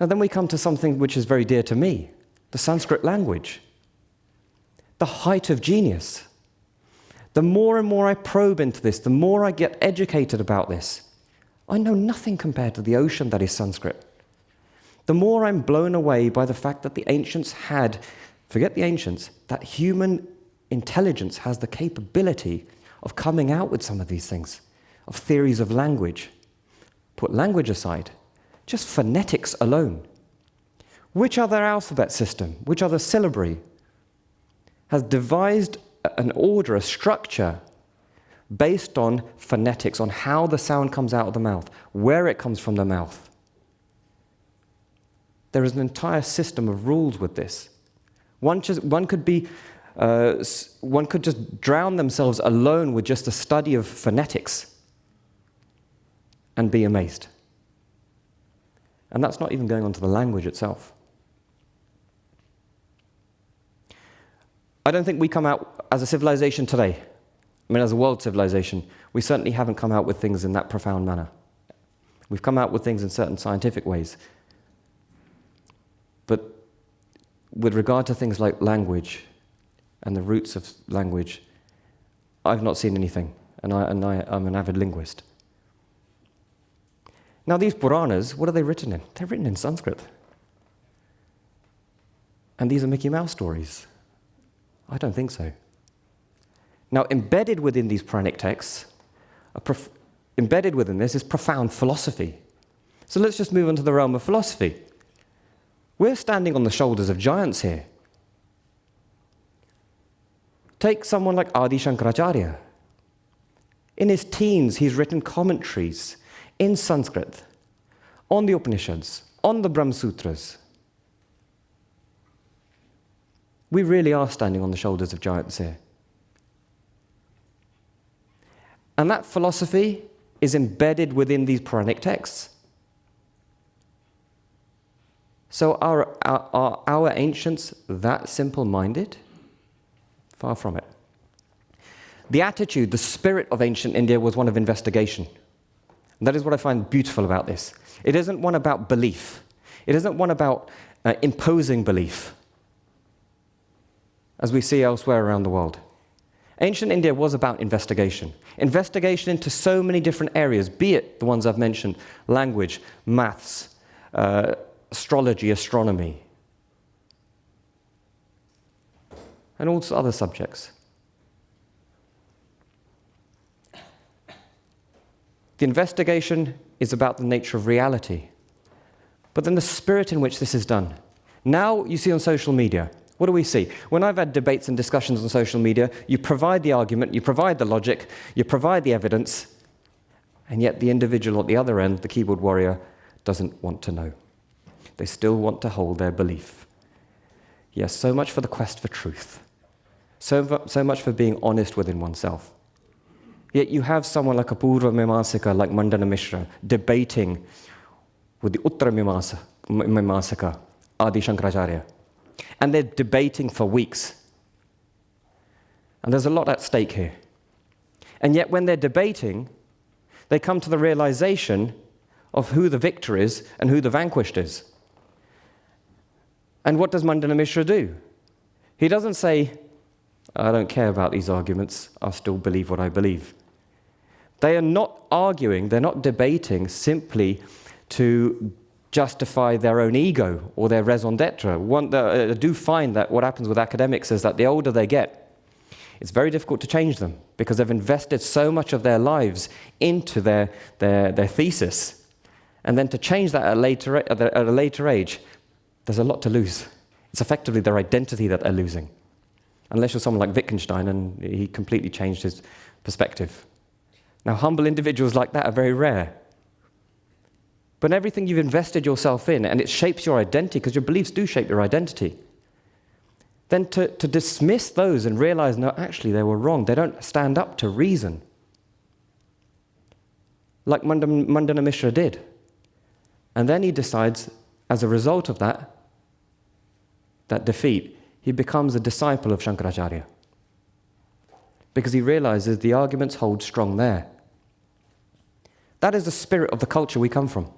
Now then we come to something which is very dear to me, the Sanskrit language, the height of genius. The more and more I probe into this, the more I get educated about this. I know nothing compared to the ocean that is Sanskrit. The more I'm blown away by the fact that the ancients had, forget the ancients, that human intelligence has the capability of coming out with some of these things, of theories of language. Put language aside, just phonetics alone. Which other alphabet system, which other syllabary has devised an order, a structure, based on phonetics, on how the sound comes out of the mouth, where it comes from the mouth? There is an entire system of rules with this. One could just drown themselves alone with just the study of phonetics and be amazed. And that's not even going on to the language itself. I don't think we come out as a civilization today, I mean as a world civilization, we certainly haven't come out with things in that profound manner. We've come out with things in certain scientific ways. But with regard to things like language and the roots of language, I've not seen anything, and I'm an avid linguist. Now these Puranas, what are they written in? They're written in Sanskrit. And these are Mickey Mouse stories. I don't think so. Now embedded within these Puranic texts, embedded within this is profound philosophy. So let's just move on to the realm of philosophy. We're standing on the shoulders of giants here. Take someone like Adi Shankaracharya. In his teens, he's written commentaries in Sanskrit on the Upanishads, on the Brahma Sutras. We really are standing on the shoulders of giants here. And that philosophy is embedded within these Puranic texts. So are our ancients that simple-minded? Far from it. The attitude, the spirit of ancient India was one of investigation. And that is what I find beautiful about this. It isn't one about belief. It isn't one about imposing belief, as we see elsewhere around the world. Ancient India was about investigation. Investigation into so many different areas, be it the ones I've mentioned, language, maths, astrology, astronomy, and also other subjects. The investigation is about the nature of reality, but then the spirit in which this is done. Now you see on social media, what do we see? When I've had debates and discussions on social media, you provide the argument, you provide the logic, you provide the evidence, and yet the individual at the other end, the keyboard warrior, doesn't want to know. They still want to hold their belief. Yes, so much for the quest for truth. So much for being honest within oneself. Yet you have someone like a Purva Mimasika, like Mandana Mishra, debating with the Uttara Mimasika, Adi Shankaracharya. And they're debating for weeks. And there's a lot at stake here. And yet when they're debating, they come to the realization of who the victor is and who the vanquished is. And what does Mandana Mishra do? He doesn't say, I don't care about these arguments, I'll still believe what I believe. They are not arguing, they're not debating simply to justify their own ego or their raison d'etre. I do find that what happens with academics is that the older they get, it's very difficult to change them because they've invested so much of their lives into their thesis. And then to change that at a later age, there's a lot to lose. It's effectively their identity that they're losing. Unless you're someone like Wittgenstein and he completely changed his perspective. Now, humble individuals like that are very rare. But everything you've invested yourself in, and it shapes your identity, because your beliefs do shape your identity, then to dismiss those and realize, no, actually they were wrong, they don't stand up to reason, like Mandana Mishra did. And then he decides, as a result of that defeat, he becomes a disciple of Shankaracharya. Because he realizes the arguments hold strong there. That is the spirit of the culture we come from.